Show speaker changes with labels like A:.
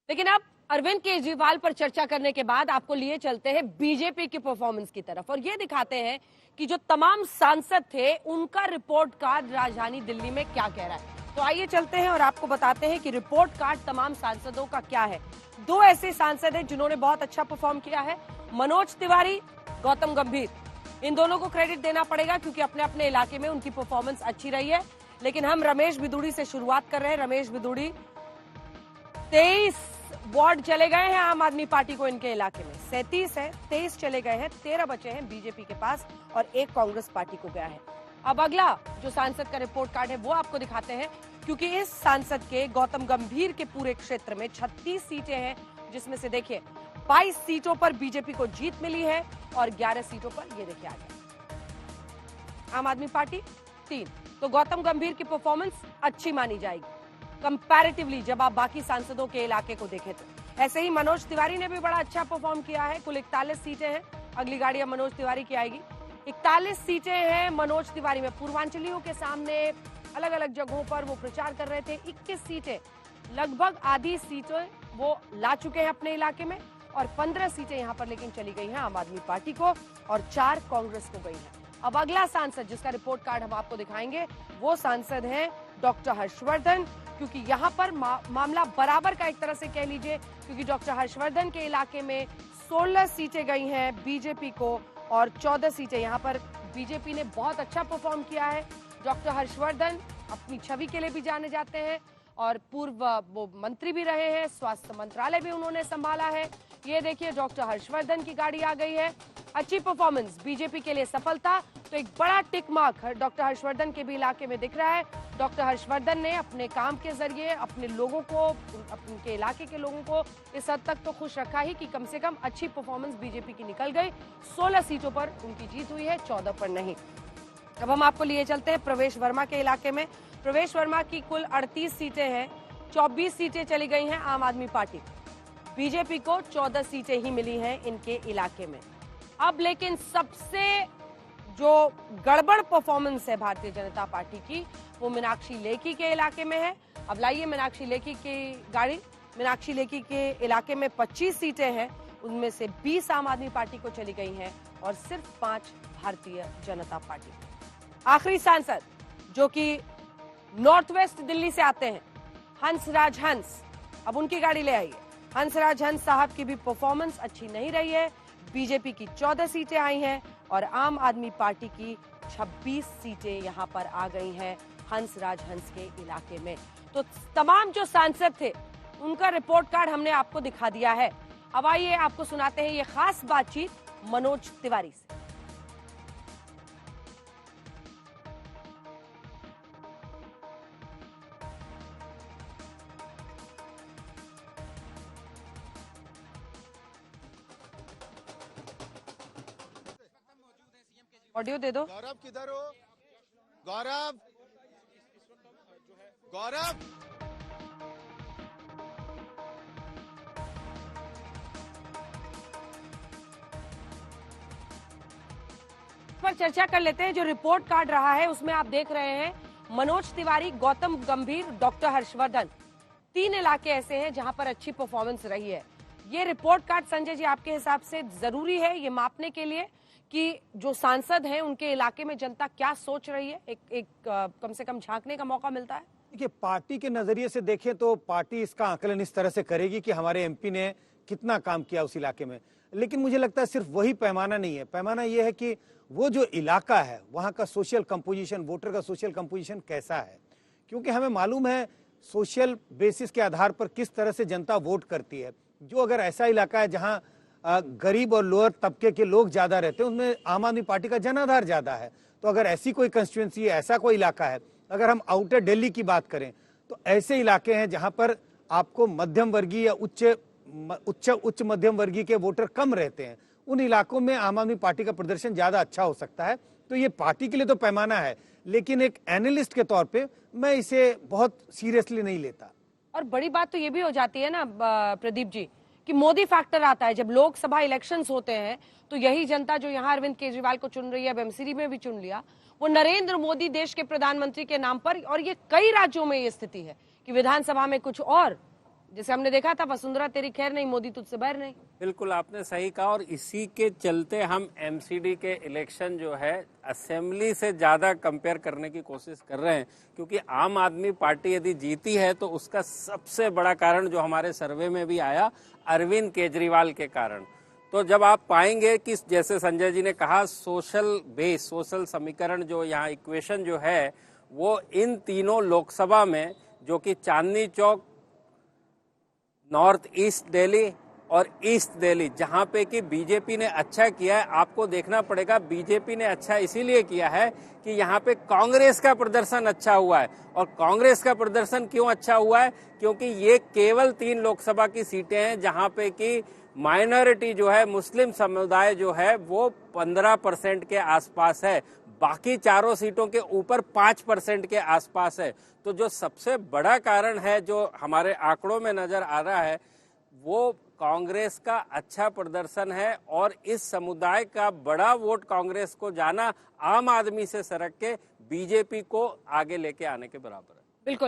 A: लेकिन अब अरविंद केजरीवाल पर चर्चा करने के बाद आपको लिए चलते हैं बीजेपी की परफॉर्मेंस की तरफ और ये दिखाते हैं कि जो तमाम सांसद थे उनका रिपोर्ट कार्ड राजधानी दिल्ली में क्या कह रहा है। तो आइए चलते हैं और आपको बताते हैं कि रिपोर्ट कार्ड तमाम सांसदों का क्या है। दो ऐसे सांसद हैं जिन्होंने बहुत अच्छा परफॉर्म किया है, मनोज तिवारी, गौतम गंभीर। इन दोनों को क्रेडिट देना पड़ेगा क्योंकि अपने अपने इलाके में उनकी परफॉर्मेंस अच्छी रही है। लेकिन हम रमेश बिदुड़ी से शुरुआत कर रहे हैं। रमेश बिदुड़ी, 23 वार्ड चले गए हैं आम आदमी पार्टी को इनके इलाके में, 37 है, 23 चले गए हैं, 13 बचे हैं बीजेपी के पास और 1 कांग्रेस पार्टी को गया है। अब अगला जो सांसद का रिपोर्ट कार्ड है वो आपको दिखाते हैं क्योंकि इस सांसद के गौतम गंभीर के पूरे क्षेत्र में 36 सीटें हैं, जिसमें से देखिए 22 सीटों पर बीजेपी को जीत मिली है और 11 सीटों पर ये देखिए आ गया आम आदमी पार्टी 3। तो गौतम गंभीर की परफॉर्मेंस अच्छी मानी जाएगी कंपैरेटिवली जब आप बाकी सांसदों के इलाके को देखें तो। ऐसे ही मनोज तिवारी ने भी बड़ा अच्छा परफॉर्म किया है। कुल 41 सीटें हैं, अगली गाड़ी अब मनोज तिवारी की आएगी। 41 सीटें हैं मनोज तिवारी में। पूर्वांचलियों के सामने अलग अलग जगहों पर वो प्रचार कर रहे थे। 21 सीटें, लगभग आधी सीटें वो ला चुके हैं अपने इलाके में और 15 सीटें यहाँ पर लेकिन चली गई हैं आम आदमी पार्टी को और 4 कांग्रेस को गई हैं। अब अगला सांसद जिसका रिपोर्ट कार्ड हम आपको दिखाएंगे वो सांसद हैं डॉक्टर हर्षवर्धन, क्योंकि यहाँ पर मामला बराबर का एक तरह से कह लीजिए, क्योंकि डॉक्टर हर्षवर्धन के इलाके में 16 सीटें गई हैं बीजेपी को और 14 सीटें यहाँ पर बीजेपी ने बहुत अच्छा परफॉर्म किया है। डॉक्टर हर्षवर्धन अपनी छवि के लिए भी जाने जाते हैं और पूर्व वो मंत्री भी रहे हैं, स्वास्थ्य मंत्रालय भी उन्होंने संभाला है। ये देखिए डॉक्टर हर्षवर्धन की गाड़ी आ गई है। अच्छी परफॉर्मेंस, बीजेपी के लिए सफलता। तो एक बड़ा टिक मार्क डॉक्टर हर्षवर्धन के भी इलाके में दिख रहा है। डॉक्टर हर्षवर्धन ने अपने काम के जरिए अपने लोगों को, अपने इलाके के लोगों को इस हद तक तो खुश रखा ही कि कम से कम अच्छी परफॉर्मेंस बीजेपी की निकल गई। 16 सीटों पर उनकी जीत हुई है, 14 पर नहीं। अब हम आपको लिए चलते हैं प्रवेश वर्मा के इलाके में। प्रवेश वर्मा की कुल 38 सीटें हैं, 24 सीटें चली गई हैं आम आदमी पार्टी। बीजेपी को 14 सीटें ही मिली हैं इनके इलाके में। अब लेकिन सबसे जो गड़बड़ परफॉर्मेंस है भारतीय जनता पार्टी की वो मीनाक्षी लेखी के इलाके में है। अब लाइए मीनाक्षी लेखी की गाड़ी। मीनाक्षी लेखी के इलाके में 25 सीटें हैं, उनमें से 20 आम आदमी पार्टी को चली गई हैं और सिर्फ 5 भारतीय जनता पार्टी। आखिरी सांसद जो कि नॉर्थ वेस्ट दिल्ली से आते हैं, हंसराज हंस। अब उनकी गाड़ी ले आइए। हंसराज हंस साहब की भी परफॉर्मेंस अच्छी नहीं रही है। बीजेपी की 14 सीटें आई हैं और आम आदमी पार्टी की 26 सीटें यहां पर आ गई हैं हंसराज हंस के इलाके में। तो तमाम जो सांसद थे उनका रिपोर्ट कार्ड हमने आपको दिखा दिया है। अब आइए आपको सुनाते हैं ये खास बातचीत मनोज तिवारी से। ऑडियो दे दो।
B: गौरव किधर हो? गौरव, गौरव
A: पर चर्चा कर लेते हैं। जो रिपोर्ट कार्ड रहा है उसमें आप देख रहे हैं मनोज तिवारी, गौतम गंभीर, डॉक्टर हर्षवर्धन, 3 इलाके ऐसे हैं जहां पर अच्छी परफॉर्मेंस रही है। ये रिपोर्ट कार्ड संजय जी आपके हिसाब से जरूरी है ये मापने के लिए कि जो सांसद हैं उनके इलाके में जनता क्या सोच रही है? एक कम से कम झांकने का मौका मिलता है।
C: देखिए, पार्टी के नजरिए से देखें तो पार्टी इसका आकलन इस तरह से करेगी कि हमारे एमपी ने कितना काम किया उस इलाके में। लेकिन मुझे लगता है सिर्फ वही पैमाना नहीं है। पैमाना यह है कि वो जो इलाका है वहाँ का सोशल कंपोजिशन, वोटर का सोशल कंपोजिशन कैसा है, क्योंकि हमें मालूम है सोशल बेसिस के आधार पर किस तरह से जनता वोट करती है। जो अगर ऐसा इलाका है जहाँ गरीब और लोअर तबके के लोग ज्यादा रहते हैं, उनमें आम आदमी पार्टी का जनाधार ज्यादा है। तो अगर ऐसी कोई कंस्टिट्यूंसी है, ऐसा कोई इलाका है, अगर हम आउटर दिल्ली की बात करें तो ऐसे इलाके हैं जहां पर आपको मध्यम वर्गीय या उच्च मध्यम वर्गीय के वोटर कम रहते हैं, उन इलाकों में आम आदमी पार्टी का प्रदर्शन ज्यादा अच्छा हो सकता है। तो ये पार्टी के लिए तो पैमाना है, लेकिन एक एनालिस्ट के तौर पे मैं इसे बहुत सीरियसली नहीं लेता।
A: और बड़ी बात तो ये भी हो जाती है ना प्रदीप जी कि मोदी फैक्टर आता है। जब लोकसभा इलेक्शंस होते हैं तो यही जनता जो यहाँ अरविंद केजरीवाल को चुन रही है, अब एमसीडी में भी चुन लिया, वो नरेंद्र मोदी देश के प्रधानमंत्री के नाम पर, और ये कई राज्यों में ये स्थिति है कि विधानसभा में कुछ और जैसे हमने देखा था, वसुंधरा तेरी खैर नहीं, मोदी तुझसे बैर नहीं।
D: बिल्कुल आपने सही कहा, और इसी के चलते हम एमसीडी के इलेक्शन जो है असेंबली से ज्यादा कंपेयर करने की कोशिश कर रहे हैं, क्योंकि आम आदमी पार्टी यदि जीती है तो उसका सबसे बड़ा कारण जो हमारे सर्वे में भी आया, अरविंद केजरीवाल के कारण। तो जब आप पाएंगे कि जैसे संजय जी ने कहा, सोशल बेस, सोशल समीकरण जो यहाँ इक्वेशन जो है वो इन तीनों लोकसभा में, जो कि चांदनी चौक, नॉर्थ ईस्ट दिल्ली और ईस्ट दिल्ली, जहां पे कि बीजेपी ने अच्छा किया है, आपको देखना पड़ेगा बीजेपी ने अच्छा इसीलिए किया है कि यहाँ पे कांग्रेस का प्रदर्शन अच्छा हुआ है। और कांग्रेस का प्रदर्शन क्यों अच्छा हुआ है? क्योंकि ये केवल 3 लोकसभा की सीटें हैं जहां पे कि माइनॉरिटी जो है, मुस्लिम समुदाय जो है वो 15% के आसपास है, बाकी चारों सीटों के ऊपर 5% के आसपास है। तो जो सबसे बड़ा कारण है जो हमारे आंकड़ों में नजर आ रहा है, वो कांग्रेस का अच्छा प्रदर्शन है, और इस समुदाय का बड़ा वोट कांग्रेस को जाना आम आदमी से सरक के बीजेपी को आगे लेके आने के बराबर है।
A: बिल्कुल।